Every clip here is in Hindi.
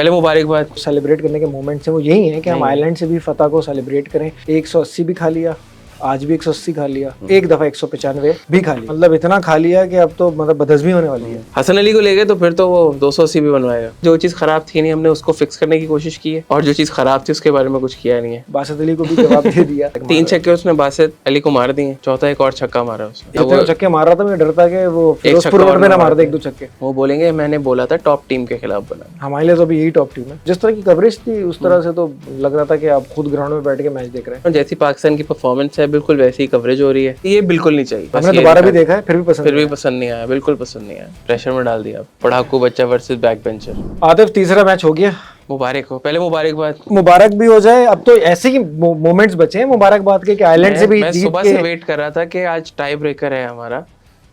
पहले मुबारकबाद। सेलिब्रेट करने के मोमेंट्स हैं वो यही है कि हम आयरलैंड से भी फतह को सेलिब्रेट करें। 180 भी खा लिया, आज भी 180 खा लिया, एक दफा 195 भी खा लिया, मतलब इतना खा लिया कि अब तो मतलब बदहज़मी होने वाली है। हसन अली को ले गए तो फिर तो वो 280 भी बनवाएगा। जो चीज़ खराब थी नहीं हमने उसको फिक्स करने की कोशिश की है, और जो चीज़ खराब थी उसके बारे में कुछ किया नहीं है। बासित अली को भी जवाब दे दिया। 3 छक्के उसने बासित अली को मार दिए, चौथा एक और छक्का मारा उसने। इतने छक्के मार रहा था, मैं डरता कि वो फिरोजपुर रोड में ना मार दे 1-2 छक्के। वो बोलेंगे मैंने बोला था टॉप टीम के खिलाफ बोला। हमारे लिए तो अभी यही टॉप टीम है। जिस तरह की कवरेज थी उस तरह से तो लग रहा था कि आप खुद ग्राउंड में बैठ के मैच देख रहे हैं। जैसी पाकिस्तान की परफॉर्मेंस है बिल्कुल वैसी ही कवरेज हो रही है। ये बिल्कुल नहीं चाहिए। हमने दोबारा भी देखा है, फिर भी पसंद नहीं आया, बिल्कुल पसंद नहीं आया। प्रेशर में डाल दिया। पढ़ाकू बच्चा वर्सेस बैक बेंचर। आतिफ, तीसरा मैच हो गया, मुबारक हो। पहले मुबारकबाद। मुबारक भी हो जाए। अब तो ऐसे ही मोमेंट्स बचे हैं मुबारकबाद के कि आयरलैंड से भी मैं जीत सुबह के। से वेट कर रहा था कि आज टाई ब्रेकर है हमारा,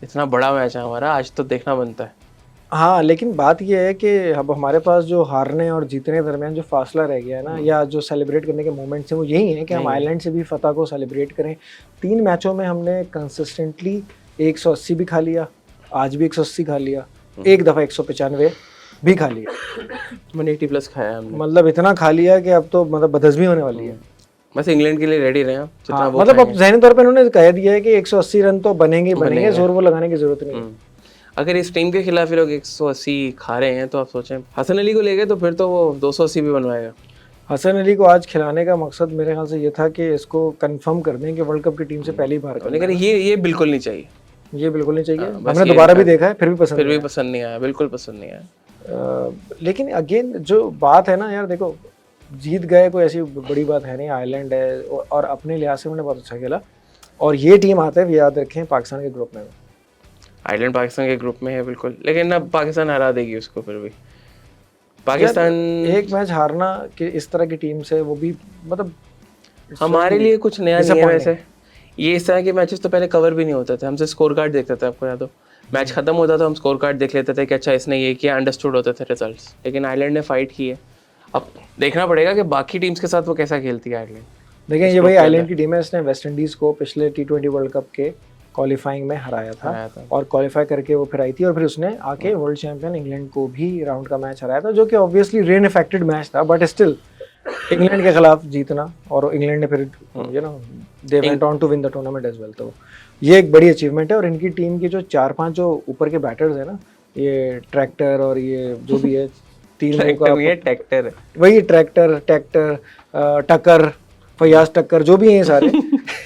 इतना बड़ा मैच है हमारा, आज तो देखना बनता है। हाँ, लेकिन बात यह है कि अब हमारे पास जो हारने और जीतने के दरमियान जो फासला रह गया है ना, या जो सेलिब्रेट करने के मोमेंट्स हैं वो यही है कि हम आयरलैंड से भी फतह को सेलिब्रेट करें। 3 मैचों में हमने कंसिस्टेंटली 180 भी खा लिया, आज भी 180 खा लिया, एक दफ़ा 195 भी खा लिया, 180+ खाया हमने। मतलब इतना खा लिया कि अब तो मतलब बदहज़मी होने वाली है। बस इंग्लैंड के लिए रेडी रहे आप। हाँ, मतलब अब ज़हनी तौर पे उन्होंने कह दिया है कि 180 रन तो बनेंगे, जोर वो लगाने की जरूरत नहीं है। अगर इस टीम के खिलाफ ये लोग 180 खा रहे हैं तो आप सोचें हसन अली को ले गए तो फिर तो वो 280 भी बनवाएगा। हसन अली को आज खिलाने का मकसद मेरे ख्याल से ये था कि इसको कंफर्म कर दें कि वर्ल्ड कप की टीम से पहले ही बाहर कर। लेकिन ये बिल्कुल नहीं चाहिए। ये बिल्कुल नहीं चाहिए। हमने दोबारा भी देखा है, फिर भी पसंद नहीं आया, बिल्कुल पसंद नहीं आया। लेकिन अगेन जो बात है ना यार, देखो जीत गए कोई ऐसी बड़ी बात है नहीं। आयरलैंड है और अपने लिहाज से उन्होंने बहुत अच्छा खेला, और ये टीम आते हैं याद रखें पाकिस्तान के ग्रुप में। आयरलैंड पाकिस्तान के ग्रुप में है बिल्कुल, लेकिन अब पाकिस्तान हरा देगी उसको। फिर भी पाकिस्तान एक मैच हारना कि इस तरह की टीम से, वो भी मतलब हमारे लिए कुछ नया नहीं है। वैसे ये इस तरह के मैचेस तो पहले कवर भी नहीं होते थे, हमसे स्कोर कार्ड देखते थे। आपको याद हो, मैच खत्म होता था हम स्कोर कार्ड देख लेते थे कि अच्छा इसने ये किया, अंडरस्टूड होते थे रिजल्ट्स। लेकिन आयरलैंड ने फाइट की है, अब देखना पड़ेगा कि बाकी टीम्स के साथ वो कैसा खेलती है आयरलैंड। देखें, ये भाई आयरलैंड की टीम है, इसने वेस्ट इंडीज़ को पिछले T20 वर्ल्ड कप के क्वालिफाइंग में हराया था और क्वालिफाई करके वो फिर आई थी, और फिर उसने आके वर्ल्ड चैंपियन इंग्लैंड को भी राउंड का मैच हराया था, जो कि ऑब्वियसली रेन इफेक्टेड मैच था, बट स्टिल इंग्लैंड के खिलाफ जीतना, और इंग्लैंड ने फिर they went on to win the tournament as well. तो ये एक बड़ी अचीवमेंट है। और इनकी टीम की जो 4-5 जो ऊपर के बैटर्स है ना, ये ट्रैक्टर और ये जो भी है, 3 ट्रैक्टर वही ट्रैक्टर टक्कर, फयाज टक्कर, जो भी हैं सारे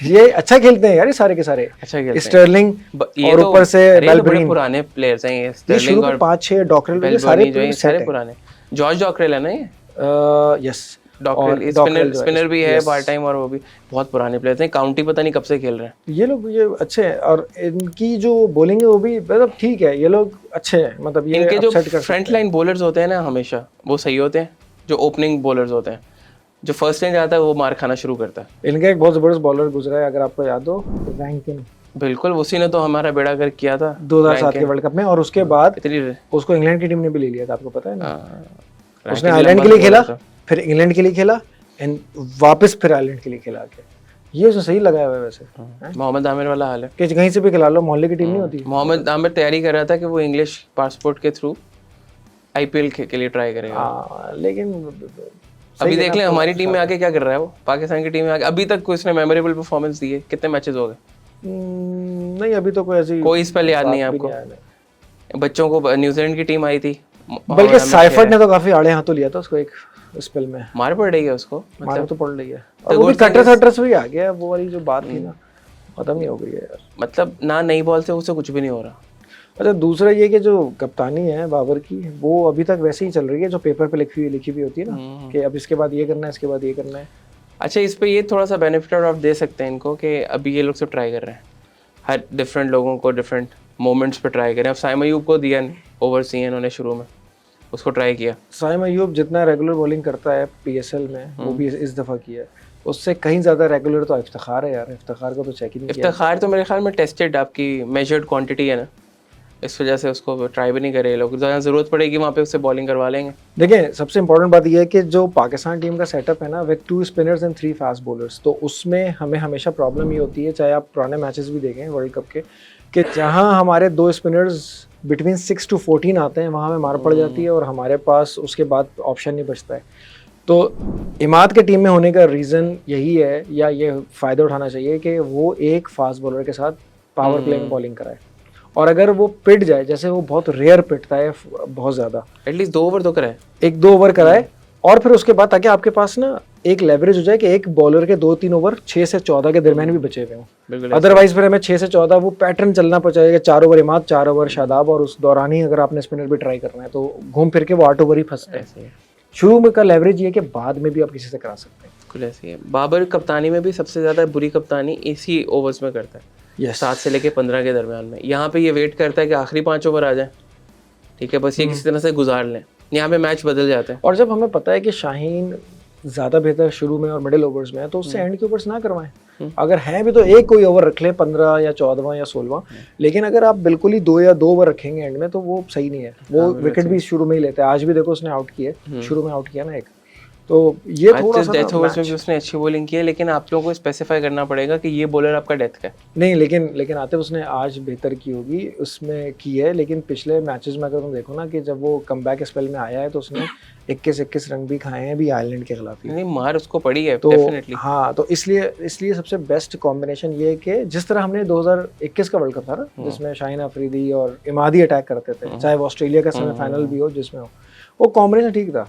ये अच्छा खेलते हैं यार, ये सारे के सारे अच्छा खेलते हैं। स्टर्लिंग और ऊपर से मेलबर्न, पुराने प्लेयर्स हैं ये। स्टर्लिंग और 5-6 डॉकरेल, सारे पुराने। जॉर्ज डॉकरेल है ना ये? यस, डॉकरेल स्पिनर भी है पार्ट टाइम, और वो भी बहुत पुराने प्लेयर्स हैं। काउंटी पता नहीं कब से खेल रहे हैं ये लोग, ये अच्छे हैं। और इनकी जो बॉलिंग है वो भी मतलब ठीक है, ये लोग अच्छे हैं। मतलब ये इनके जो फ्रंट लाइन बॉलर्स होते हैं ना, हमेशा वो सही होते हैं। जो ओपनिंग बॉलर्स होते हैं, जो फर्स्ट लाइन जाता है वो मार खाना शुरू करता है। इनका एक बहुत जबरदस्त बॉलर गुजरा है, अगर आपको याद हो, रैंकिन। बिल्कुल, उसी ने तो हमारा बेड़ा गर्क किया था 2007 के वर्ल्ड कप में, और उसके बाद उसको इंग्लैंड की टीम ने भी ले लिया था, आपको पता है ना। उसने आयरलैंड के लिए खेला, फिर इंग्लैंड के लिए खेला, एंड वापस फिर आयरलैंड के लिए खेला। ये उसे सही लगाया हुआ है वैसे। मोहम्मद आमिर वाला हाल है कि कहीं से भी खिला लो, मोहल्ले की टीम नहीं होती। मोहम्मद आमिर तैयारी कर रहा था कि वो इंग्लिश पासपोर्ट के थ्रू IPL के लिए ट्राई करेगा। लेकिन अभी देख लें हमारी टीम में आके क्या कर रहा है वो। पाकिस्तान की टीम में आके अभी तक कोई इसने मेमोरेबल परफॉर्मेंस दी है? कितने मैचेस हो गए? नहीं, अभी तो कोई इस पहले याद नहीं है आपको? बच्चों को न्यूजीलैंड की टीम आई थी, बल्कि साइफर्ट ने तो काफी आड़े हाथों लिया था उसको, एक स्पेल में मार पड़ रही है उसको। मार तो पड़ रही है, और वो भी कटर भी आ गया। वो वाली जो बात थी ना, खत्म ही हो गई है यार। मतलब ना नई बॉल से उससे कुछ भी नहीं हो रहा। अच्छा, दूसरा ये कि जो कप्तानी है बाबर की, वो अभी तक वैसे ही चल रही है, जो पेपर पे लिखी भी होती है ना, कि अब इसके बाद ये करना है, इसके बाद ये करना है। अच्छा, इस पे ये थोड़ा सा बेनिफिट ऑफ दे सकते हैं इनको कि अभी ये लोग सब ट्राई कर रहे हैं, हर डिफरेंट लोगों को डिफरेंट मोमेंट्स पे ट्राई करें। अब साइम अयूब को दिया ओवरसीज उन्होंने शुरू में, उसको ट्राई किया। साइम अयूब जितना रेगुलर बॉलिंग करता है PSL में, वो भी इस दफ़ा किया। उससे कहीं ज़्यादा रेगुलर तो इफ्तिखार है यार। इफ्तिखार को तो चेक ही नहीं किया। इफ्तिखार तो मेरे ख्याल में टेस्टेड, आपकी मेजर्ड क्वांटिटी है ना, इस वजह से उसको ट्राई भी नहीं करे ये लोग। जहाँ ज़रूरत पड़ेगी वहाँ पे उससे बॉलिंग करवा लेंगे। देखिए, सबसे इंपॉर्टेंट बात यह है कि जो पाकिस्तान टीम का सेटअप है ना, with 2 spinners and 3 fast bowlers, तो उसमें हमें हमेशा प्रॉब्लम ये होती है, चाहे आप पुराने मैचेस भी देखें वर्ल्ड कप के, कि जहाँ हमारे 2 स्पिनर्स बिटवीन 6 to 14 आते हैं वहाँ में मार पड़ जाती है और हमारे पास उसके बाद ऑप्शन नहीं बचता है। तो इमाद के टीम में होने का रीज़न यही है, या ये फ़ायदा उठाना चाहिए कि वो एक फास्ट बॉलर के साथ पावर प्ले में बॉलिंग कराए, और अगर वो पिट जाए, जैसे वो बहुत रेयर पिटता है बहुत ज़्यादा, एटलीस्ट 2 ओवर तो कराए, 1-2 ओवर कराए, और फिर उसके बाद ताकि आपके पास ना एक लेवरेज हो जाए कि एक बॉलर के 2-3 ओवर 6 से 14 के दरमियान भी बचे हुए हों। अदरवाइज फिर हमें 6 से 14 वो पैटर्न चलना पड़ेगा, 4 ओवर इमाद, 4 ओवर शादाब, और उस दौरान ही अगर आपने स्पिनर भी ट्राई करना है तो घूम फिर के वो 8 ओवर ही फंसते हैं। शुरू में का लेवरेज ये कि बाद में भी आप किसी से करा सकते हैं। बिल्कुल ऐसी है। बाबर कप्तानी में भी सबसे ज़्यादा बुरी कप्तानी इसी ओवर्स में करता है, 7 से लेके 15 के दरमियान में। यहाँ पे ये वेट करता है कि आखिरी 5 ओवर आ जाए, ठीक है, बस ये किसी तरह से गुजार लें, यहाँ पे मैच बदल जाते हैं। और जब हमें पता है कि शाहीन ज़्यादा बेहतर शुरू में और मिडिल ओवर्स में है, तो उससे एंड के ओवर्स ना करवाएं। अगर हैं भी तो एक कोई ओवर रख लें, 15 या 14वां या 16वां, लेकिन अगर आप बिल्कुल ही 2 या 2 ओवर रखेंगे एंड में तो वो सही नहीं है। वो विकेट भी शुरू में ही लेते हैं, आज भी देखो उसने आउट किए, शुरू में आउट किया ना एक, तो ये थोड़ा सा डेथ ओवर्स में भी उसने अच्छी बॉलिंग की है, लेकिन आप लोगों को स्पेसिफाई करना पड़ेगा कि ये बॉलर आपका डेथ का है। नहीं, लेकिन आतिफ उसने आज बेहतर की होगी, उसमें की है, लेकिन पिछले मैचेस में अगर तुम देखो ना कि जब वो कमबैक स्पेल में आया है तो उसने 21 रन भी खाए हैं भी आयरलैंड के खिलाफ। नहीं, मार उसको पड़ी है तो डेफिनेटली। हाँ, तो इसलिए सबसे बेस्ट कॉम्बिनेशन ये है कि जिस तरह हमने 2021 का वर्ल्ड कप था ना, जिसमें शाहीन अफरीदी और इमादी अटैक करते थे, चाहे वो ऑस्ट्रेलिया का सेमीफाइनल भी हो जिसमें हो, वो कॉम्बिनेशन ठीक था।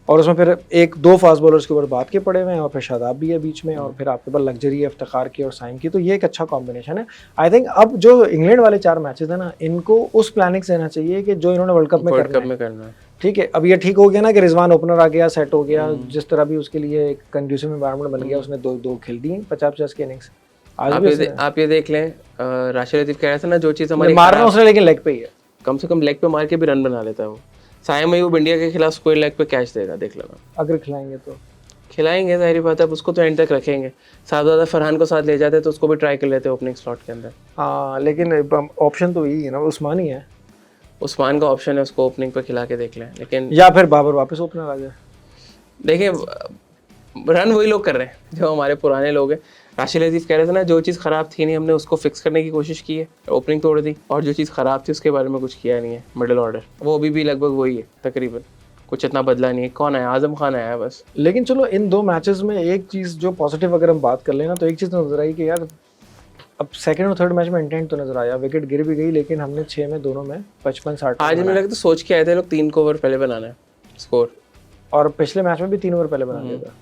और उसमें फिर 1-2 फास्ट बॉलर्स के ऊपर बात के पड़े हुए हैं, और फिर शादाब भी है बीच में, और फिर आपके पास लग्जरी है इफ्तिखार की और साइम की, तो ये एक अच्छा कॉम्बिनेशन है। आई थिंक अब जो इंग्लैंड वाले 4 मैचेस है ना, इनको उस प्लानिंग से रहना चाहिए कि जो इन्होंने वर्ल्ड कप में करना है। ठीक है, अब ये ठीक हो गया ना कि रिजवान ओपनर आ गया, सेट हो गया, जिस तरह भी उसके लिए एक कंड्यूसिव एनवायरनमेंट बन गया, उसने 2 खेल दी 50-50 की इनिंग्स। आप ये देख लें, राशिद लतीफ कह रहा था ना, जो चीज़ हमारी मारना उसने लेकिन लेग पे ही है, कम से कम लेग पे मार के भी रन बना लेता है वो। साइम अयूब इंडिया के खिलाफ स्क्वायर लेग पे कैच देगा, देख लेना। अगर खिलाएंगे तो खिलाएंगे, जाहिर बात है, उसको तो एंड तक रखेंगे। साथ फरहान को साथ ले जाते तो उसको भी ट्राई कर लेते ओपनिंग स्लॉट के अंदर। हाँ, लेकिन ऑप्शन तो यही है ना, उस्मान ही है, उस्मान का ऑप्शन है, उसको ओपनिंग पे खिला के देख लें, लेकिन या फिर बाबर वापस ओपनर आ जाए। देखिए, रन वही लोग कर रहे हैं जो हमारे पुराने लोग हैं। राशिद लतीफ़ कह रहे थे ना, जो चीज़ ख़राब थी नहीं हमने उसको फिक्स करने की कोशिश की है, ओपनिंग तोड़ दी, और जो चीज़ ख़राब थी उसके बारे में कुछ किया नहीं है। मिडिल ऑर्डर वो अभी भी लगभग वही है तकरीबन, कुछ इतना बदला नहीं है। कौन आया? आजम खान आया बस। लेकिन चलो इन 2 मैचेस में एक चीज़ जो पॉजिटिव अगर हम बात कर लेना, तो एक चीज़ नज़र आई कि यार अब सेकंड और थर्ड मैच में इंटेंट तो नज़र आया, विकेट गिर भी गई, लेकिन हमने 6 में दोनों में 55-60 आज मुझे लगता है सोच के आए थे लोग 3 ओवर पहले बनाना है स्कोर, और पिछले मैच में भी 3 ओवर पहले बना दिया था।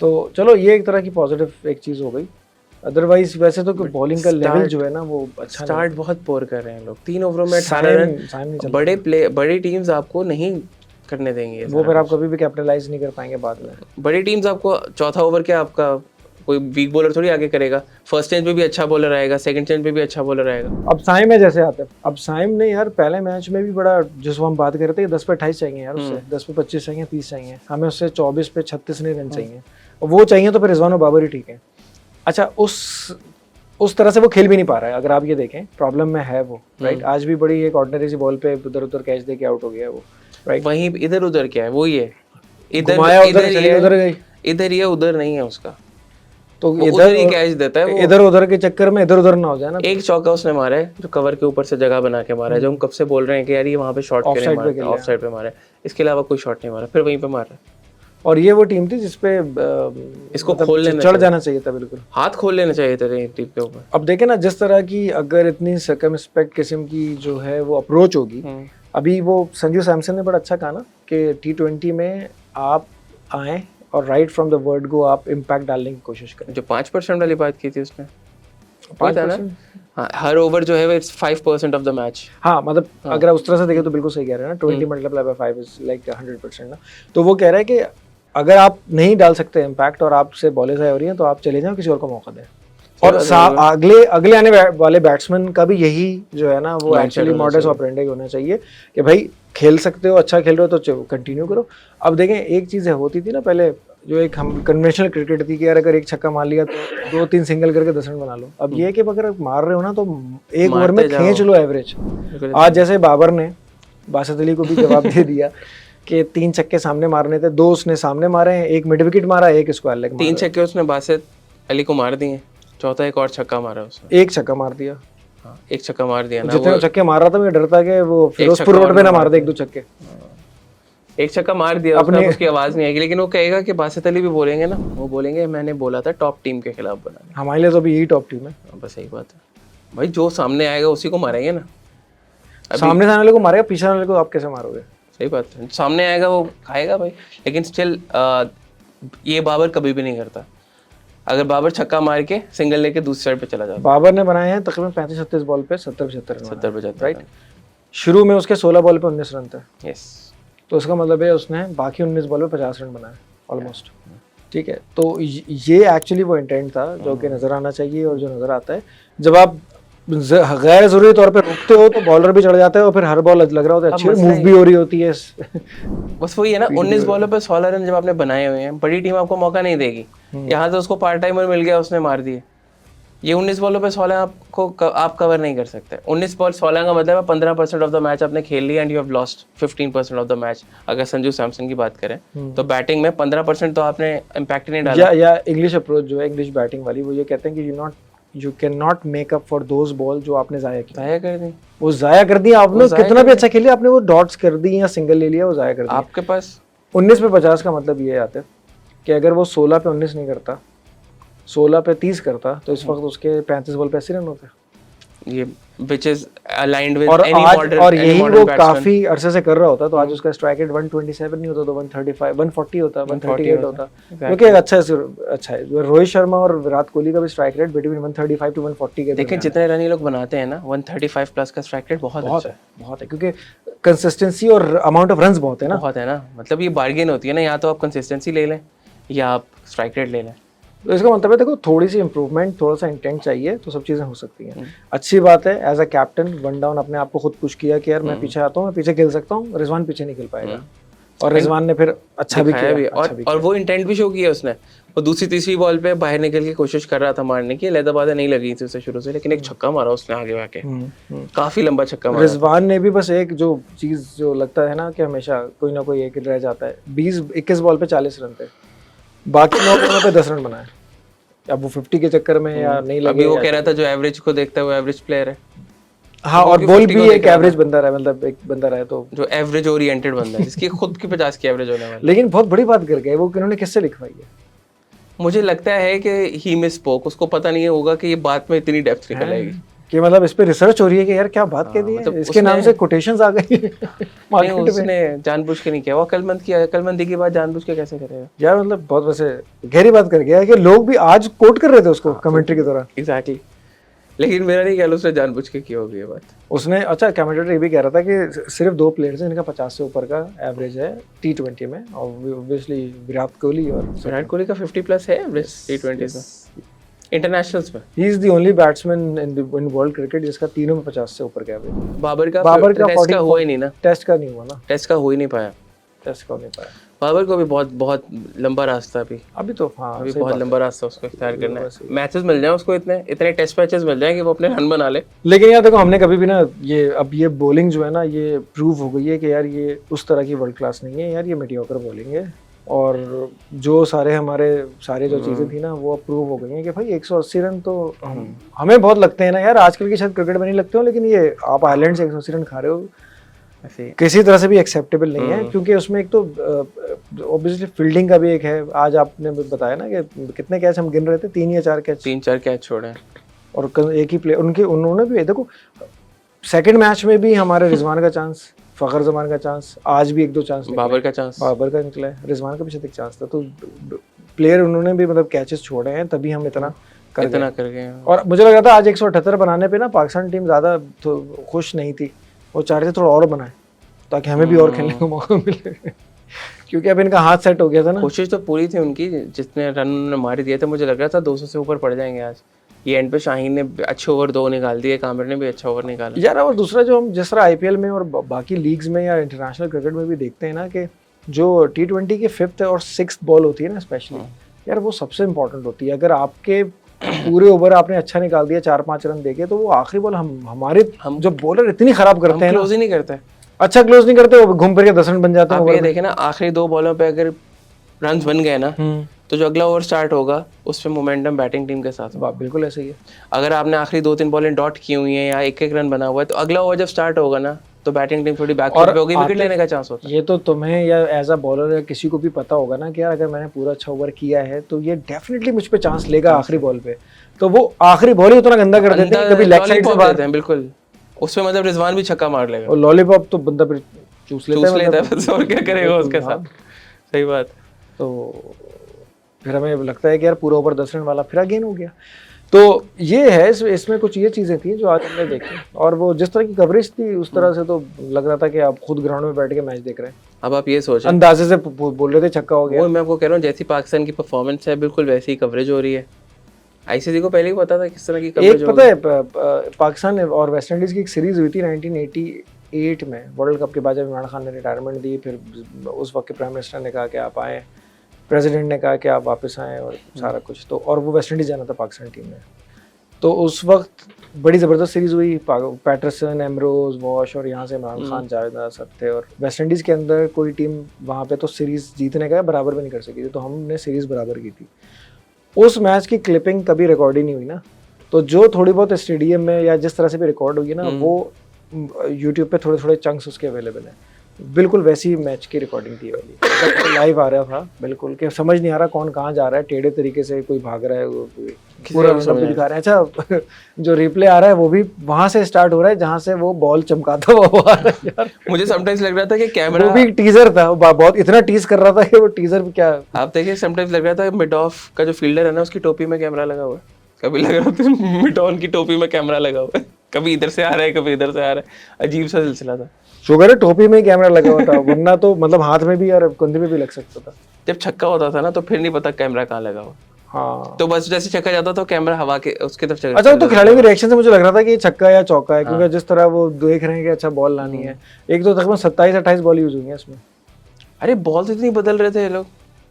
तो चलो ये एक तरह की पॉजिटिव एक चीज़ हो गई। अदरवाइज वैसे तो बॉलिंग का लेवल जो है ना वो अच्छा, स्टार्ट बहुत पोर कर रहे हैं लोग। 3 ओवरों में 18 रन बड़ी टीम्स आपको नहीं करने देंगे वो, फिर आप कभी भी कैपिटलाइज नहीं कर पाएंगे बाद में। बड़ी टीम्स आपको चौथा ओवर क्या आपका कोई वीक बॉलर थोड़ी आगे करेगा। फर्स्ट स्टेज पे भी अच्छा बॉलर आएगा, सेकंड स्टेज पे भी अच्छा बॉलर आएगा। अब साइम है जैसे आते हैं, अब साइम ने यार पहले मैच में भी बड़ा, जिसको हम बात करते हैं 10 पे 28 चाहिए यार, उससे 10 पे 25 चाहिए, 30 चाहिए, हमें उससे 24 पे 36 नहीं रन चाहिए, और वो चाहिए तो फिर रिजवान और बाबर ही ठीक है। अच्छा, उस तरह से वो खेल भी नहीं पा रहा है, अगर आप ये देखें प्रॉब्लम में है वो, राइट। आज भी बड़ी एक ऑर्डिनरी सी बॉल पे उधर उधर कैच दे के आउट हो गया वो, राइट। वहीं इधर उधर क्या है, वही है, इधर ही है, उधर नहीं है उसका, तो इधर ही कैच देता है वो। इधर उधर के चक्कर में इधर उधर ना हो जाए ना। एक चौका उसने मारा है जो कवर के ऊपर से जगह बना के मारा है, जो हम कब से बोल रहे हैं कि यार ये वहां पे शॉट ऑफ साइड पे मारा है, इसके अलावा कोई शॉट नहीं मारा, फिर वहीं पे मारा है। और ये वो टीम थी जिसपे इसको खोल लेना, चढ़ जाना चाहिए था, बिल्कुल हाथ खोल लेना चाहिए था टीम के ऊपर। अब देखें ना, जिस तरह की अगर इतनी सर्कमस्पेक्ट किस्म की जो है वो अप्रोच होगी, अभी वो संजू सैमसन ने बड़ा अच्छा कहा ना कि T20 में आप आए और right from the word go आप इम्पैक्ट डालने की कोशिश करें। जो 5% वाली बात की थी उसने, 5%, हाँ, हर ओवर जो है वो 5% ऑफ द मैच। हाँ, मतलब अगर उस तरह से देखें तो बिल्कुल सही कह रहे हैं ना, 20 मल्टीप्लाई बाय 5 इज लाइक 100% ना। तो वो कह रहा है कि अगर आप नहीं डाल सकते इम्पैक्ट और आपसे बॉलें सही हो रही हैं तो आप चले जाओ, किसी और को मौका दें। और अगले आने वाले बैट्समैन का भी यही जो है ना वो एक्चुअली मॉडस ऑपरेंडी होना चाहिए कि भाई खेल सकते हो, अच्छा खेल रहे हो तो कंटिन्यू करो। अब देखें, एक चीज़ होती थी ना पहले, जो एक हम कन्वेंशनल क्रिकेट थी कि यार अगर एक छक्का मार लिया तो 2-3 सिंगल करके 10 रन बना लो। अब ये कि अगर मार रहे हो ना तो एक ओवर में खींच लो एवरेज। आज जैसे बाबर ने बासित अली को भी जवाब दे दिया कि 3 छक्के सामने मारने थे, 2 उसने सामने मारे हैं, एक मिड विकेट मारा, एक स्क्वायर लेग। 3 छक्के उसने बासित अली को मार दिए, चौथा एक और छक्का मारा उसने, 1 छक्का मार दिया। हाँ, एक छक्का मार दिया ना, जितने छक्के मार रहा था मैं डरता कि वो फिरोजपुर रोड पे ना मार दे 1-2 छक्के। एक छक्का मार दिया उसने, उसकी आवाज नहीं आएगी, लेकिन वो कहेगा कि बासित अली भी बोलेंगे ना, वो बोलेंगे मैंने बोला था टॉप टीम के खिलाफ बनाने। हमारे लिए तो अभी यही टॉप टीम है। बस यही बात है भाई, जो सामने आएगा उसी को मारेंगे ना। सामने से आने वाले को मारेगा, पीछे आने वाले को आप कैसे मारोगे? सही बात है, सामने आएगा वो खाएगा भाई। लेकिन स्टिल ये बाबर कभी भी नहीं करता। अगर बाबर छक्का मार के सिंगल लेके दूसरी साइड पे चला जाता, बाबर ने बनाए हैं तकरीबन 35-36 बॉल पे 70-75 70 राइट। शुरू में उसके 16 बॉल पे 19 रन थे। यस, तो उसका मतलब है उसने बाकी 19 बॉल पे 50 रन बनाए ऑलमोस्ट। ठीक है, तो ये एक्चुअली वो इंटेंट था जो कि नजर आना चाहिए और जो नजर आता है। जब आप गैर जरूरी तौर पे रुकते हो तो बॉलर भी चढ़ जाता है और फिर हर बॉल लग रहा होता है, अच्छी मूव भी हो रही होती है। बस वही है ना, 19 बॉलों पे 16 रन जब आपने बनाए हुए हैं, बड़ी टीम आपको मौका नहीं देगी। यहाँ तो उसको पार्ट टाइमर मिल गया, उसने मार दिए। ये 19 बॉलों पे 16 आपको आप कवर नहीं कर सकते। 19 बॉल 16 का मतलब है 15% ऑफ द मैच आपने खेल लिया and you have lost 15% of the match. अगर संजू सैमसन की बात करें तो बैटिंग में 15% तो आपने इम्पैक्ट नहीं डाला। या इंग्लिश अप्रोच जो है, इंग्लिश बैटिंग वाली, वो ये कहते हैं कि you can not make up for those ball जो आपने जाया कर दी। वो जाया कर दी आपने, कितना भी अच्छा खेलिया आपने, वो डॉट्स कर दी या सिंगल ले लिया, वो जाया कर दी आपके पास। 19 पे 50 का मतलब ये आता है कि अगर वो 16 पे 19 नहीं करता, 16 पे 30 करता, तो इस वक्त उसके 35 बॉल पे 80 रन होते। ये which is aligned with और any modern, और any यही modern वो batsman. काफी अरसे से कर रहा होता, तो आज उसका स्ट्राइक रेट 127 नहीं होता तो 135 140 होता, 138 होता, क्योंकि अच्छा है। रोहित शर्मा और विराट कोहली का भी स्ट्राइक रेट बिटवीन 135 टू 140 के। देखिए जितने रन ये लोग बनाते हैं ना, 135 प्लस का स्ट्राइक रेट बहुत अच्छा है, बहुत है, क्योंकि कंसिस्टेंसी और अमाउंट ऑफ रन्स बहुत है ना। बहुत है ना, मतलब ये बार्गेन होती है ना, या तो आप कंसिस्टेंसी ले लें या आप स्ट्राइक रेट ले लें। तो इसका मतलब है देखो, थोड़ी सी इंप्रूवमेंट, थोड़ा सा इंटेंट चाहिए तो सब चीजें हो सकती हैं। अच्छी बात है, as a captain one down अपने आप को खुद पुश किया कि यार मैं पीछे आता हूँ, मैं पीछे खेल सकता हूँ। रिजवान पीछे नहीं खेल पाएगा और रिजवान ने फिर अच्छा भी किया और वो इंटेंट भी शो किया उसने। वो दूसरी तीसरी बॉल पे बाहर निकल के कोशिश कर रहा था मारने की, लहदाबाद नहीं लगी थी उसे शुरू से, लेकिन एक छक्का मारा उसने आगे आके, काफी लंबा छक्का मारा। रिजवान ने भी बस एक जो चीज जो लगता है ना कि हमेशा कोई ना कोई एक रह जाता है, 21 बॉल पे 40 रन थे, बाकी 9 बॉलों पे 10 रन बनाए। अब वो 50 के चक्कर में या नहीं लगे। अभी वो कह रहा था जो एवरेज को देखता है वो एवरेज प्लेयर है। हाँ, और बोल भी एक एवरेज बंदा रहा, मतलब एक बंदा रहा तो जो एवरेज ओरिएंटेड बंदा है, जिसकी खुद की 50 की एवरेज होने वाली। लेकिन बहुत बड़ी बात कर गए वो, उन्होंने किससे लिखवाई है? मुझे लगता है कि ही मिस स्पोक, उसको पता नहीं होगा कि ये बात में इतनी डेप्थ निकल आएगी कि मतलब इस पे रिसर्च हो रही है कि यार क्या बात कह दी है, मतलब इसके नाम से कोटेशंस आ गई नहीं, उसने जानबूझ के नहीं किया, वो अकलमंद किया। अकलमंदी की बात जानबूझ के कैसे करेगा यार? मतलब बहुत वैसे गहरी बात कर गया कि लोग भी आज कोट कर रहे थे उसको कमेंट्री की तरह। एग्जैक्टली, लेकिन मेरा नहीं ख्याल उसने जानबूझ के किया होगी ये बात। उसने अच्छा, कमेंटेटर ये भी कह रहा था कि सिर्फ 2 प्लेयर्स हैं जिनका 50 से ऊपर का एवरेज है T20 में, ऑब्वियसली विराट कोहली, और विराट कोहली का 50 प्लस है एवरेज T20 में, इंटरनेशनल्स में। He is the only batsman in world cricket जिसका तीनों में 50 से ऊपर का एवरेज। बाबर का टेस्ट का हुआ ही नहीं ना, टेस्ट का नहीं हुआ ना, टेस्ट का हो ही नहीं पाया, टेस्ट का नहीं पाया। बाबर को भी बहुत लंबा रास्ता अभी तो हाँ, अभी बहुत लंबा रास्ता उसको इख्तियार करना है। मैचेस मिल जाए उसको, इतने टेस्ट मैचेस मिल जाए कि वो अपने रन बना ले। लेकिन यार देखो, हमने कभी भी ना ये बॉलिंग जो है ना, ये प्रूव हो गई है कि यार ये उस तरह की वर्ल्ड क्लास नहीं है यार, ये मीडियोकर बॉलिंग है। और जो सारे जो चीज़ें थी ना वो अप्रूव हो गई हैं कि भाई 180 रन तो हमें बहुत लगते हैं ना यार, आजकल की शायद क्रिकेट में नहीं लगते हो, लेकिन ये आप आयरलैंड से 180 रन खा रहे हो किसी तरह से भी एक्सेप्टेबल नहीं है, क्योंकि उसमें एक तो ऑब्वियसली फील्डिंग का भी एक है। आज आपने बताया ना कि कितने कैच हम गिन रहे थे, 3 या 4 कैच, 3-4 कैच छोड़े, और एक ही प्लेयर उन्होंने भी देखो सेकंड मैच में भी हमारे रिजवान का चांस, फखर जमान का चांस, आज भी 1-2 चांस, बाबर का निकला है, रिजवान का भी शायद एक चांस था। तो प्लेयर उन्होंने भी मतलब कैचेस छोड़े हैं, तभी हम इतना कर गए। और मुझे लग रहा था आज 178 बनाने पे ना पाकिस्तान टीम ज्यादा तो खुश नहीं थी, वो चाह रहे थे थोड़ा और बनाए ताकि हमें भी और खेलने को मौका मिले क्योंकि अब इनका हाथ सेट हो गया था ना। कोशिश तो पूरी थी उनकी, जितने रन मार दिए थे मुझे लग रहा था 200 से ऊपर पड़ जाएंगे आज। ये एंड पे शाहीन ने अच्छे ओवर 2 निकाल दिए, कामिर ने भी अच्छा ओवर निकाला यार। और दूसरा जो हम जिस तरह आईपीएल में और बाकी लीग्स में या इंटरनेशनल क्रिकेट में भी देखते हैं ना कि जो T20 की 5th और 6th बॉल होती है ना स्पेशली, यार वो सबसे इंपॉर्टेंट होती है। अगर आपके पूरे ओवर आपने अच्छा निकाल दिया 4-5 रन देके, तो वो आखिरी बॉल हम जो बॉलर इतनी खराब करते हैं, क्लोज ही नहीं करते, अच्छा क्लोज नहीं करते, वो घूम फिर के 10 रन बन जाते हैं। आप ये देखें ना, आखिरी 2 बॉलों पे अगर रन बन गए ना तो जो अगला ओवर स्टार्ट होगा उसमें मोमेंटम बैटिंग टीम के साथ होगा। बिल्कुल ऐसा ही है। अगर आपने आखिरी 2-3 बॉलें डॉट की हुई हैं या एक एक रन बना हुआ है तो अगला ओवर जब स्टार्ट होगा ना तो बैटिंग टीम थोड़ी बैकफुट पे होगी, विकेट लेने का चांस होता है। ये तो तुम्हें या एज अ बॉलर या किसी को भी पता होगा ना कि यार अगर मैंने पूरा अच्छा ओवर किया है तो ये डेफिनेटली मुझ पे चांस लेगा आखिरी बॉल पे, तो वो आखिरी बॉल ही उतना गंदा कर देते हैं, कभी लेग साइड से मारते हैं बिल्कुल, उसमें मतलब रिजवान भी छक्का मार लेगा और लॉलीपॉप तो बंदा फिर चूस लेता है बस, और क्या करेगा उसके साथ। सही बात। तो फिर हमें लगता है कि यार पूरा ओवर 10 रन वाला फिर अगेन हो गया। तो ये है इसमें कुछ ये चीज़ें थी जो आज हमने देखी, और वो जिस तरह की कवरेज थी उस तरह से तो लग रहा था कि आप खुद ग्राउंड में बैठ के मैच देख रहे हैं। अब आप ये सोचें, अंदाजे से बोल रहे थे छक्का हो गया, वो मैं आपको कह रहा हूँ जैसी पाकिस्तान की परफॉर्मेंस है बिल्कुल वैसी ही कवरेज हो रही है। आईसीसी को पहले ही पता था किस तरह की कवरेज एक पता है पाकिस्तान और वेस्ट इंडीज की एक सीरीज हुई थी 1988 में वर्ल्ड कप के बाद, जब इमरान खान ने रिटायरमेंट दी, फिर उस वक्त के प्राइम मिनिस्टर ने कहा कि आप आएँ, प्रेसिडेंट ने कहा कि आप वापस आएँ और सारा कुछ, तो और वो वेस्ट इंडीज जाना था पाकिस्तान टीम में। तो उस वक्त बड़ी ज़बरदस्त सीरीज़ हुई, पैटरसन, एमरोज, वॉश और यहाँ से इमरान खान, जावेद सब थे, और वेस्ट इंडीज़ के अंदर कोई टीम वहाँ पे तो सीरीज़ जीतने का बराबर भी नहीं कर सकी थी, तो हमने सीरीज़ बराबर की थी। उस मैच की क्लिपिंग कभी रिकॉर्ड ही नहीं हुई ना, तो जो थोड़ी बहुत स्टेडियम में या जिस तरह से भी रिकॉर्ड हुई ना, वो यूट्यूब पे थोड़े थोड़े चंक्स उसके अवेलेबल हैं। बिल्कुल वैसी मैच की रिकॉर्डिंग थी वाली, लाइव आ रहा था बिल्कुल, कि समझ नहीं आ रहा कौन कहाँ जा रहा है, टेढ़े तरीके से कोई भाग रहा है, पूरा सब दिखा रहे हैं। अच्छा जो रिप्ले आ रहा है वो भी वहां से स्टार्ट हो रहा है जहां से वो बॉल चमकाता हुआ आ रहा है यार। मुझे समटाइम्स लग रहा था कि कैमरा, वो भी टीजर था, बहुत इतना टीज कर रहा था कि वो टीजर भी क्या, आप देखिए समटाइम्स लग रहा था मिड ऑफ का जो फील्डर है ना उसकी टोपी में कैमरा लगा हुआ है, कभी लग रहा था मिड ऑन की टोपी में कैमरा लगा हुआ है, कभी इधर से आ रहा है कभी इधर से आ रहा है, अजीब सा सिलसिला था। शुगर है टोपी में ही कैमरा लगा हुआ था, वरना तो मतलब हाथ में भी और कंधे में भी लग सकता था। जब छक्का होता था ना तो फिर नहीं पता कैमरा कहाँ लगा हुआ। हाँ, तो बस जैसे छक्का जाता तो कैमरा हवा के उसके तरफ चला। अच्छा, तो खिलाड़ी के रिएक्शन से मुझे लग रहा था कि ये छक्का या चौका है, क्योंकि जिस तरह वो देख रहे हैं कि अच्छा बॉल लानी है। एक तो तकरीबन 27-28 बॉल यूज हुई है इसमें। अरे बॉल तो इतनी बदल रहे थे ये लोग,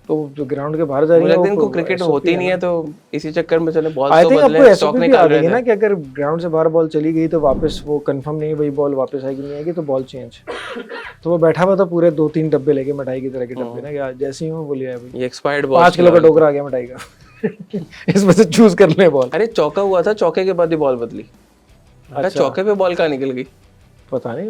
तो जो ग्राउंड के बाहर जा रही है इनको क्रिकेट होती नहीं है, तो इसी चक्कर में चले बॉल तो बदले, स्टॉक निकाल रहे थे ना कि अगर ग्राउंड से बाहर बॉल चली गई तो वापस वो कंफर्म नहीं है वही बॉल वापस आएगी नहीं आएगी, तो बॉल चेंज। तो वो बैठा हुआ था पूरे 2-3 डब्बे लेके, मिठाई की तरह के डब्बे ना, कि जैसे ही वो बोलिए भाई ये एक्सपायर्ड बॉल 5 किलो का टोकरा आ गया मिठाई का इसमें से चूज कर ले बॉल। अरे चौका हुआ था, चौके के बाद ही बॉल बदली। अच्छा, चौके पे बॉल कहाँ निकल गई पता नहीं,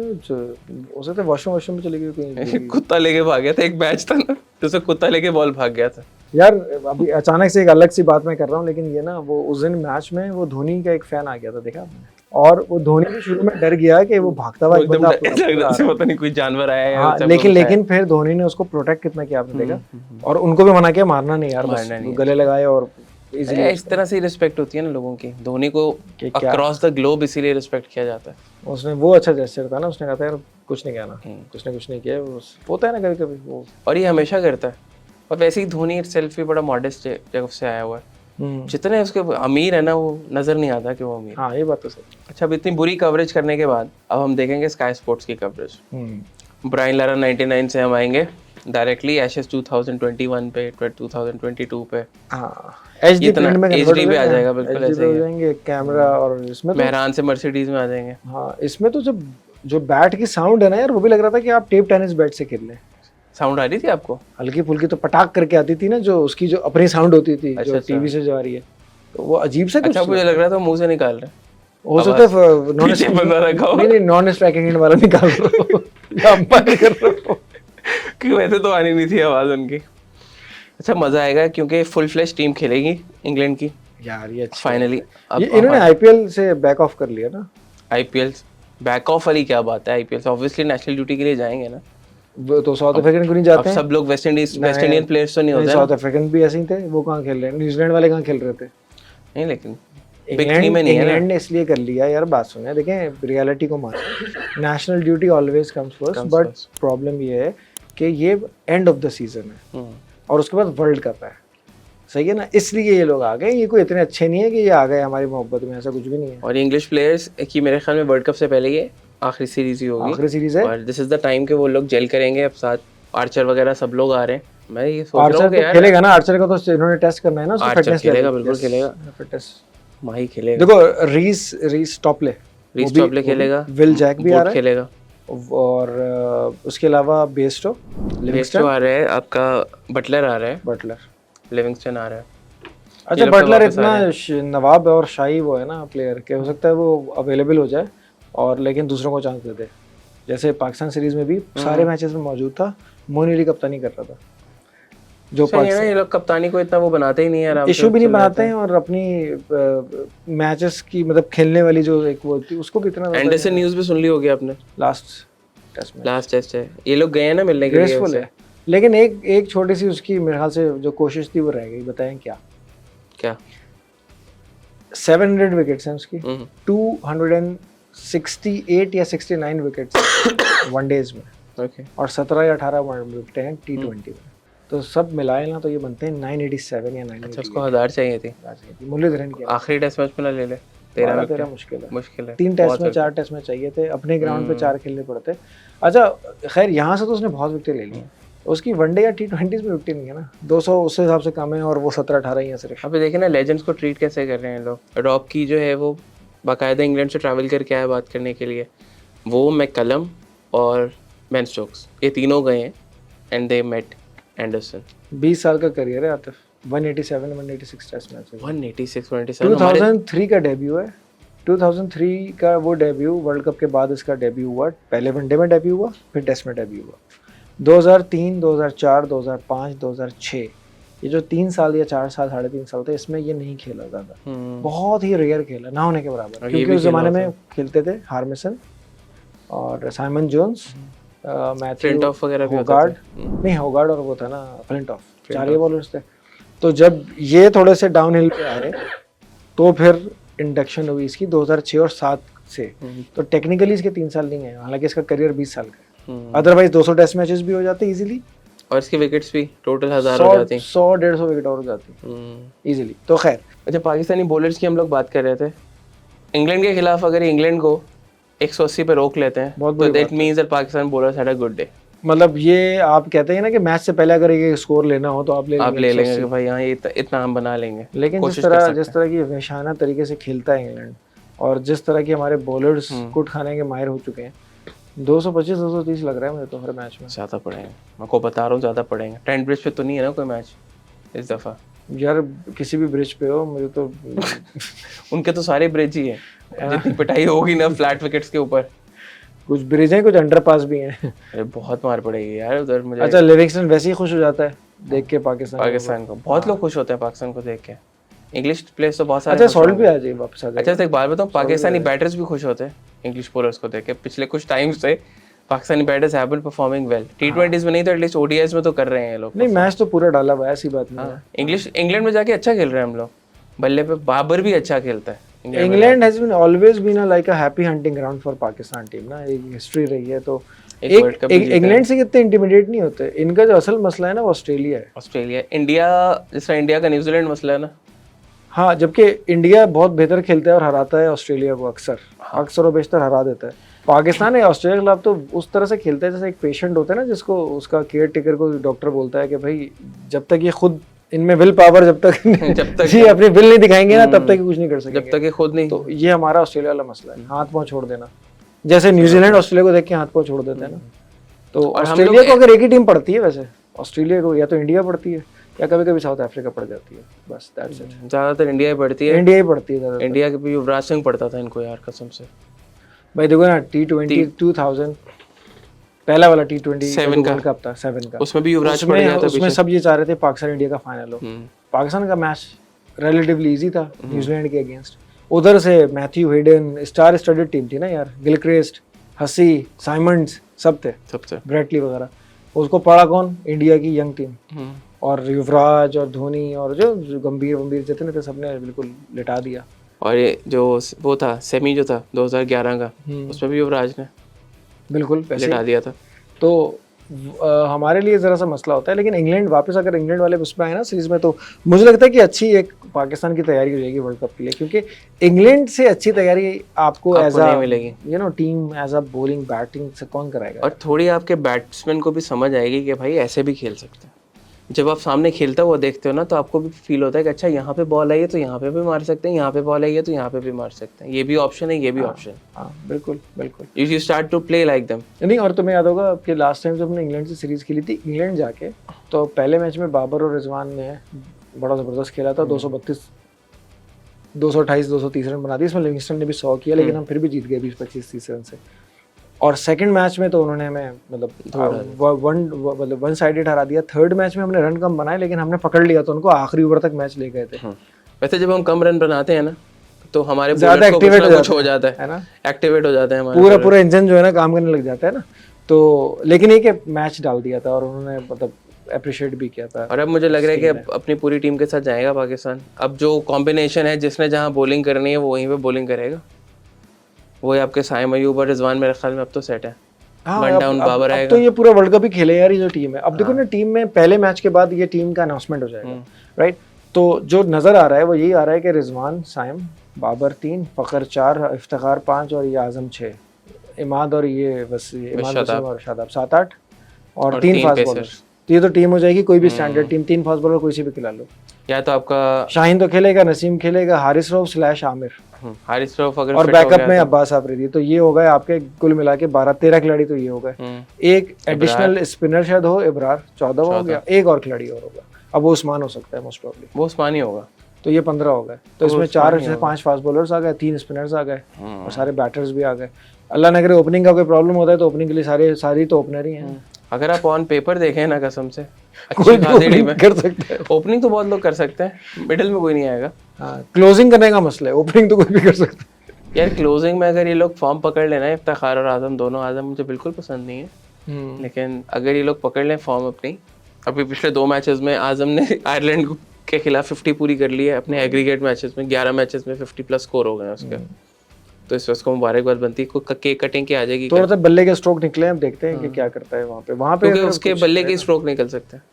उसे तो वॉशरूम में चली गई कहीं। कुत्ता लेके भाग गया था, एक मैच था ना तो उसे कुत्ता लेके बॉल भाग गया था यार। अभी अचानक से एक अलग सी बात मैं कर रहा हूँ, लेकिन ये ना वो उस दिन मैच में वो धोनी का एक फैन आ गया था, देखा आपने? और वो धोनी भी शुरू में डर गया कि वो भागता हुआ एक बंदा पता नहीं कोई जानवर आया है। हाँ, लेकिन फिर धोनी ने उसको प्रोटेक्ट कितना किया आपने देखा, और उनको भी मना किया मारना नहीं यार, बस गले लगाए और इस तरह से रिस्पेक्ट होती है ना लोगों की। धोनी को अक्रॉस द ग्लोब इसीलिए रिस्पेक्ट किया जाता है। उसने वो अच्छा जेस्चर था ना, उसने कहा था यार कुछ नहीं कहना, कुछ नहीं किया, होता है ना कभी कभी वो, और ये हमेशा करता है। और वैसे ही धोनी सेल्फ भी बड़ा मॉडेस्ट जगह से आया हुआ है, जितने उसके अमीर है ना वो नजर नहीं आता कि वो अमीर। हाँ, ये बात तो सही। अच्छा, अब इतनी बुरी कवरेज करने के बाद अब हम देखेंगे स्काई स्पोर्ट्स की कवरेज। ब्रायन लारा 99 से हम आएंगे डायरेक्टली एशेस 2021 पे, 2022 पे। हाँ, एचडी पे आ जाएगा, बिल्कुल ऐसे हो जाएंगे कैमरा, और इसमें तो मेहरान से मर्सिडीज में आ जाएंगे। हाँ, इसमें तो जो बैट की साउंड है ना यार, वो भी लग रहा था कि आप टेप टेनिस बैट से खेल रहे हैं। साउंड आ रही थी आपको? हल्की फुल्की तो पटाक करके आती थी ना, जो उसकी जो अपनी साउंड होती थी, जो टीवी से जो आ रही है, तो वो अजीब सा। अच्छा, मुझे लग रहा था मुंह से निकाल रहे हो सकता है नहीं, नॉन स्ट्राइकिंग एंड वाला निकाल रहा हूं कि वैसे तो आनी नहीं थी आवाज उनकी। अच्छा, मजा आएगा क्योंकि फुल फ्लैश टीम खेलेगी इंग्लैंड की यार, ये फाइनली। इन्होंने आईपीएल से बैक ऑफ कर लिया ना। आईपीएल बैक ऑफ वाली क्या बात है? आईपीएल से ऑब्वियसली नेशनल ड्यूटी के लिए जाएंगे ना, तो साउथ अफ्रीकन को नहीं जाते हैं? सब लोग वेस्ट इंडियन प्लेयर्स तो नहीं होते, साउथ अफ्रीकन भी ऐसे ही थे, वो कहाँ खेल रहे हैं? न्यूजीलैंड वाले कहाँ खेल रहे थे? नहीं, लेकिन इंग्लैंड ने इसलिए कर लिया यार। बात सुने, देखें रियलिटी को मानो, national duty always comes first, but problem ये है कि ये एंड ऑफ द सीजन है और उसके बाद वर्ल्ड कप है, सही है ना, इसलिए ये लोग आ गए। ये कोई इतने अच्छे नहीं है कि ये आ गए हमारी मोहब्बत में, ऐसा कुछ भी नहीं है। और इंग्लिश प्लेयर्स की मेरे ख्याल में वर्ल्ड कप से पहले ये आखिरी सीरीज ही होगी, आखिरी सीरीज है, और दिस इज द टाइम के वो लोग जेल करेंगे। अब साथ आर्चर वगैरह सब लोग आ रहे हैं। मैं ये सोच रहा हूं कि यार खेलेगा ना आर्चर का, तो इन्होंने टेस्ट करना है ना उसका फिटनेस। खेलेगा, बिल्कुल खेलेगा, फिटनेस माही खेलेगा। देखो रीस टॉपले खेलेगा, विल जैक भी आ रहा है खेलेगा, और उसके अलावा बेस्टो आ रहे हैं, आपका बटलर आ रहा है, बटलर लिविंगस्टन आ रहा है। अच्छा, बटलर इतना नवाब और शाही वो है ना प्लेयर के, हो सकता है वो अवेलेबल हो जाए और लेकिन दूसरों को चांस दे दे। जैसे पाकिस्तान सीरीज में भी सारे मैचेस में मौजूद था, मोइन अली कप्तानी कर रहा था। जो सही है ना, ये लोग कप्तानी को इतना वो बनाते ही नहीं है, आराम से इशू भी नहीं चल बनाते जाता हैं और अपनी मैचेस की मतलब खेलने वाली जो एक वो थी उसको भी इतना एंडरसन न्यूज़ भी सुन ली होगी आपने, लास्ट टेस्ट है, ये लोग गए हैं ना मिलने के लिए ग्रेसफुल है। लेकिन एक छोटी सी उसकी मेरे ख्याल से जो कोशिश थी वो रह गई। बताएं क्या? 700 विकेट्स हैं उसकी, 268 या 69 विकेट्स वनडेज में, और 17 या 18 विकेट हैं T20 में। तो सब मिलाए ना तो ये बनते हैं 987 या 988। अच्छा, उसको 1000 चाहिए थी मुरलीधरन की। आखिरी टेस्ट मैच में ना ले ले, 13 मुश्किल है। 3 टेस्ट में 4 टेस्ट में चाहिए थे, अपने ग्राउंड पे 4 खेलने पड़ते। अच्छा खैर यहाँ से तो उसने बहुत विकेट ले ली। उसकी वनडे या T20s में विकेट नहीं है ना, 200 उस हिसाब से कम है और वो 17-18 ही है सिर्फ। अभी देखे ना लेजेंड्स को ट्रीट कैसे कर रहे हैं लोग। रॉब की जो है वो बाकायदा इंग्लैंड से ट्रैवल करके आया बात करने के लिए। वो मैककलम और बेन स्टोक्स ये तीनों गए हैं एंड दे मेट एंडरसन। 20 साल का करियर है आतिफ, 186 टेस्ट मैचेस, 186 2003 का डेब्यू है। 2003 का वो डेब्यू, वर्ल्ड कप के बाद इसका डेब्यू हुआ। पहले वनडे में डेब्यू हुआ, फिर टेस्ट में डेब्यू हुआ। 2003, 2004, 2005, 2006 ये जो 3 साल या 4 साल 3.5 साल थे, इसमें ये नहीं खेला ज़्यादा, बहुत ही रेयर खेला, ना होने के बराबर। क्योंकि उस जमाने में खेलते थे हार्मिसन और साइमन जोन्स, मैथ्यू होगार्ड, नहीं होगार्ड और वो था ना फ्लिंटॉफ, 4 ही बॉलर्स थे। तो जब ये थोड़े से डाउनहिल पे आए तो फिर इंडक्शन हुई इसकी 2006 और 7 से। तो टेक्निकली इसके 3 साल नहीं है, हालांकि इसका करियर 20 साल का है। अदरवाइज 200 टेस्ट मैचेस भी हो जाते इजीली, और इसके विकेट्स भी टोटल 1000 हो जाती हैं, 100-150 विकेट और हो जाती इजीली। तो खैर, अच्छा पाकिस्तानी बॉलर्स की हम लोग बात कर रहे थे। इंग्लैंड के खिलाफ अगर इंग्लैंड को 180 पे रोक लेते हैं तो that means that Pakistan bowlers had a good day. मतलब ये आप कहते हैं ना कि मैच से पहले अगर ये स्कोर लेना हो तो आप ले लेंगे कि भाई यहाँ इतना हम बना लेंगे। लेकिन जिस तरह की वहशाना तरीके से खेलता है इंग्लैंड और जिस तरह की हमारे बॉलर्स कुट खाने के माहिर हो चुके हैं, 225-230 लग रहा है मुझे तो हर मैच में। ज़्यादा पड़ेंगे, मैं आपको बता रहा हूँ ज़्यादा पड़ेंगे। ट्रेंट ब्रिज पे तो नहीं है ना कोई मैच इस दफ़ा? यार किसी भी ब्रिज पे हो मुझे तो उनके तो सारे ब्रिज ही है, जितनी पिटाई होगी ना फ्लैट विकेट्स के ऊपर। कुछ ब्रिज हैं, कुछ अंडरपास भी हैं। अरे बहुत मार पड़ेगी यार उधर मुझे। अच्छा, लिविंगस्टन वैसे ही खुश हो जाता है देख के पाकिस्तान को। बहुत लोग खुश होते हैं पाकिस्तान को देख के। इंग्लिश प्लेयर्स तो बहुत सारे। अच्छा सॉल्ट भी आ जाए वापस आ जाए। अच्छा एक बात बताऊं, पाकिस्तानी बैटर्स भी खुश होते हैं इंग्लिश बॉलर्स को देख के। पिछले कुछ टाइम से Pakistani batters have been performing well. T20s में नहीं तो एटलीस्ट ODIs में तो कर रहे हैं ये लोग। नहीं मैच तो पूरा डाला हुआ है, ऐसी बात नहीं है। इंग्लैंड में जाके अच्छा खेल रहे हैं हम लोग। बल्ले पे बाबर भी अच्छा खेलता है। England has been always been like a happy hunting ground for Pakistan team ना, एक हिस्ट्री रही है। तो इंग्लैंड से कितने इंटिमिडेट नहीं होते। इनका जो असल मसला है ना वो ऑस्ट्रेलिया है। ऑस्ट्रेलिया, इंडिया, जिस तरह इंडिया का न्यूजीलैंड मसला है ना। हाँ, जबकि इंडिया बहुत बेहतर खेलता है और हराता है ऑस्ट्रेलिया को अक्सर और बेशतर हरा देता है। पाकिस्तान है ऑस्ट्रेलिया के खिलाफ तो उस तरह से खेलता है जैसे एक पेशेंट होता है ना, जिसको उसका केयर टेकर को डॉक्टर बोलता है कि भाई जब तक ये खुद इनमें विल पावर जब तक जी अपनी विल नहीं दिखाएंगे ना तब तक कुछ नहीं कर सकेंगे, जब तक ये खुद नहीं। तो ये हमारा ऑस्ट्रेलिया वाला मसला है, हाथ पांव छोड़ देना। जैसे न्यूजीलैंड ऑस्ट्रेलिया को देख के हाथ पांव छोड़ देते हैं ना, तो ऑस्ट्रेलिया को अगर एक ही टीम पड़ती है, वैसे ऑस्ट्रेलिया को या तो इंडिया पड़ती है या कभी कभी साउथ अफ्रीका पड़ जाती है, बस दैट्स इट। ज्यादातर इंडिया ही पड़ती है। इंडिया के भी युवराज सिंह पड़ता था इनको यार, कसम से भाई। देखो ना T20 2000 पहला वाला T20 वर्ल्ड कप था 7 का, उसमें भी युवराज पड़ गया था। उसमें सब ये चाह रहे थे पाकिस्तान इंडिया का फाइनल हो। पाकिस्तान का मैच रिलेटिवली इजी था न्यूजीलैंड के अगेंस्ट। उधर से Matthew Hayden, star studded team थी ना यार, गिलक्रिस्ट, हसी, साइमंड्स सब थे, ब्रेटली वगैरह। उसको पड़ा कौन? इंडिया की यंग टीम, और युवराज और धोनी और जो गंभीर जितने थे सबने बिल्कुल लिटा दिया। और ये जो वो था सेमी जो था 2011 का, उसमें भी युवराज ने बिल्कुल लिटा दिया था। तो हमारे लिए ज़रा सा मसला होता है। लेकिन इंग्लैंड वापस अगर इंग्लैंड वाले उसमें आए ना सीरीज में, तो मुझे लगता है कि अच्छी एक पाकिस्तान की तैयारी हो जाएगी वर्ल्ड कप के लिए, क्योंकि इंग्लैंड से अच्छी तैयारी आपको एज अ मिलेगी, you know team, as a bowling batting से कौन कराएगा। और थोड़ी आपके बैट्समैन को भी समझ आएगी कि भाई ऐसे भी खेल सकते हैं। जब आप सामने खेलता हुआ देखते हो ना, तो आपको भी फील होता है कि अच्छा यहाँ पे बॉल आई है तो यहाँ पे भी मार सकते हैं, यहाँ पे बॉल आई है तो यहाँ पे भी मार सकते हैं, ये भी ऑप्शन है, ये भी ऑप्शन। हाँ बिल्कुल बिल्कुल, you start to play like them. नहीं, और तुम्हें याद होगा कि लास्ट टाइम जब हमने इंग्लैंड से सीरीज खेली थी, इंग्लैंड जाके तो पहले मैच में बाबर और रिजवान ने बड़ा ज़बरदस्त खेला था, 232 228 230 रन बना दिए, इसमें लिविंगस्टन ने भी 100 किया, लेकिन हम फिर भी जीत गए 20-25-30 रन से। और सेकंड मैच में तो उन्होंने हमें मतलब वन साइडेड हरा दिया। थर्ड मैच में हमने रन कम बनाए, लेकिन हमने पकड़ लिया तो उनको आखिरी ओवर तक मैच ले गए थे। वैसे जब हम कम रन बनाते हैं ना तो हमारे ज़्यादा एक्टिवेट हो जाता है ना, एक्टिवेट हो जाता है हमारा पूरा इंजन जो है ना काम करने लग जाता है ना। तो लेकिन एक मैच डाल दिया था और उन्होंने मतलब अप्रिशिएट भी किया था। और अब मुझे लग रहा है कि अब अपनी पूरी टीम के साथ जाएगा पाकिस्तान। अब जो कॉम्बिनेशन है, जिसने जहाँ बॉलिंग करनी है वो वहीं पे बॉलिंग करेगा। वही आपके साइम अयूब और रिजवान मेरे ख्याल में अब तो सेट है। बाबर आएगा। तो ये पूरा वर्ल्ड कप ही खेले यार ये जो टीम है। अब देखो ना, टीम में पहले मैच के बाद ये टीम का अनाउंसमेंट हो जाएगा, राइट। तो जो नजर आ रहा है वो यही आ रहा है कि रिजवान, साइम, बाबर 3, फखर 4, इफ्तिखार 5 और ये आजम 6, इमाद और ये बस इमाद और शादाब 7-8 और 3 फास्ट बॉलर्स। तो ये तो टीम हो जाएगी, कोई भी स्टैंडर्ड टीम। 3 फास्ट बॉलर कोई से भी खिला लो। या तो आपका शाहीन तो खेलेगा, नसीम खेलेगा, हारिस रऊफ / आमिर, हारिस रऊफ अगर और बैकअप में अब्बास आफरीदी। तो ये हो गए आपके कुल मिला के 12-13 खिलाड़ी। तो ये हो गए। एक एडिशनल स्पिनर शायद हो, इब्रार 14 हो गया। एक और खिलाड़ी और होगा, अब वो उस्मान हो सकता है, मोस्ट प्रोबेबली वो उस्मान ही होगा। तो ये 15 हो गए। तो इसमें 4 से 5 फास्ट बॉलर्स आ गए, 3 स्पिनर्स आ गए और सारे बैटर्स भी आ गए। अल्लाह न करे ओपनिंग का कोई प्रॉब्लम होता है तो ओपनिंग के लिए सारी तो ओपनर ही हैं। अगर आप ऑन पेपर देखें ना, कसम से अच्छी खासी टीम कर सकते हैं। ओपनिंग तो बहुत लोग कर सकते हैं, मिडिल में कोई नहीं आएगा। क्लोजिंग करने का मसला है, ओपनिंग तो कोई भी कर सकता है। यार क्लोजिंग में अगर ये लोग फॉर्म पकड़ लेना, इफ्तिखार और आजम दोनों, आजम मुझे बिल्कुल पसंद नहीं है, लेकिन अगर ये लोग पकड़ लें फॉर्म अपनी। अभी पिछले 2 मैचेस में आजम ने आयरलैंड के खिलाफ 50 पूरी कर ली है अपने एग्रीगेट मैचेस में। 11 मैचेस में 50+ स्कोर हो गए उसके। तो इस वक्त को मुबारकबाद बनती है। कोई केक कटिंग की आ जाएगी, थोड़ा सा बल्ले के स्ट्रोक निकले, अब देखते हैं कि क्या करता है वहाँ पे उसके बल्ले के स्ट्रोक निकल सकते हैं,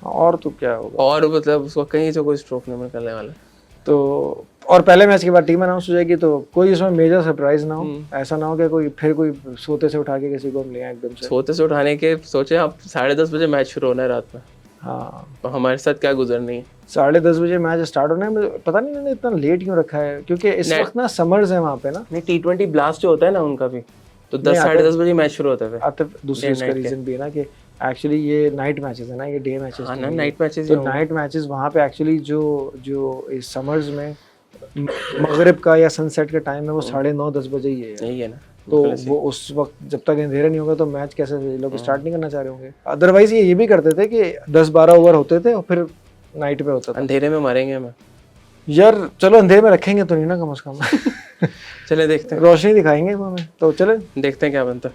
और तो क्या होगा। और मतलब उसको कहीं से कोई स्ट्रोक नहीं निकलने वाला। तो और पहले मैच के बाद टीम अनाउंस हो जाएगी, तो कोई इसमें मेजर सरप्राइज ना हो। ऐसा ना हो कि कोई सोते से उठा के किसी को ले आए एकदम से। सोते से उठाने के सोचे आप 10:30 बजे मैच शुरू होना है रात में। हाँ, तो हमारे साथ क्या गुजरनी है। 10:30 बजे मैच स्टार्ट होना है। मुझे पता नहीं इन्होंने इतना लेट क्यों रखा है, क्योंकि इस वक्त ना समर्स है वहाँ पे ना। नहीं, T20 ब्लास्ट जो होता है ना उनका भी, तो 10-10:30 बजे मैच शुरू होता है। दूसरी इसका रीजन भी है ना कि एक्चुअली ये नाइट मैचेस है ना, ये डे मैचेस है ना, नाइट मैचेस। तो नाइट मैचेस वहाँ पे एक्चुअली जो इस समर्स में मगरिब का या सनसेट का टाइम है वो 9:30-10 बजे ही है ना। तो वो उस वक्त जब तक अंधेरा नहीं होगा तो मैच कैसे लोग स्टार्ट नहीं करना चाह रहे होंगे। अदरवाइज ये भी करते थे कि 10-12 ओवर होते थे और फिर नाइट पे होता था। अंधेरे में मारेंगे हमें यार, चलो अंधेरे में रखेंगे तो नहीं ना, कम से कम चले देखते हैं, रोशनी दिखाएंगे हमें, तो चले देखते हैं क्या बनता है।